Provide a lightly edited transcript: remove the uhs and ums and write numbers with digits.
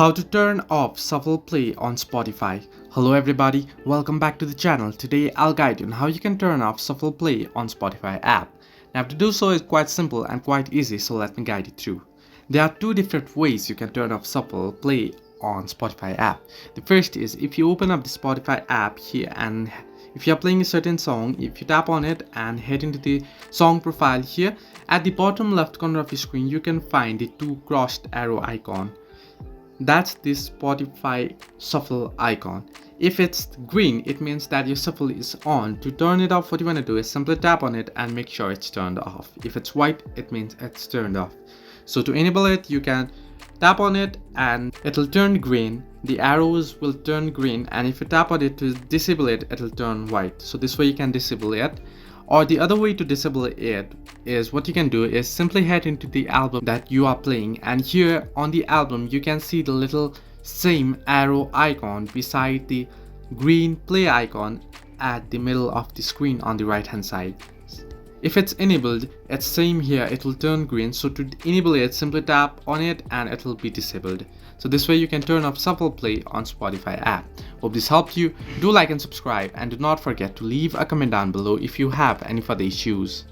How to turn off shuffle play on Spotify. Hello everybody, welcome back to the channel. Today I'll guide you on how you can turn off shuffle play on Spotify app. Now to do so is quite simple and quite easy, so let me guide you through. There are two different ways you can turn off shuffle play on Spotify app. The first is if you open up the Spotify app here, and if you are playing a certain song, if you tap on it and head into the song profile here, at the bottom left corner of your screen you can find the two crossed arrow icon. That's the Spotify shuffle icon. If it's green, it means that your shuffle is on. To turn it off, what you want to do is simply tap on it and make sure it's turned off. If it's white, it means it's turned off. So to enable it, you can tap on it and it'll turn green. The arrows will turn green, and if you tap on it to disable it, it'll turn white. So this way you can disable it. Or the other way to disable it is, what you can do is simply head into the album that you are playing, and here on the album you can see the little same arrow icon beside the green play icon at the middle of the screen on the right hand side. If it's enabled, it's same here, it will turn green. So to enable it, simply tap on it and it will be disabled. So this way you can turn off shuffle play on Spotify app. Hope this helped you. Do like and subscribe, and do not forget to leave a comment down below if you have any further issues.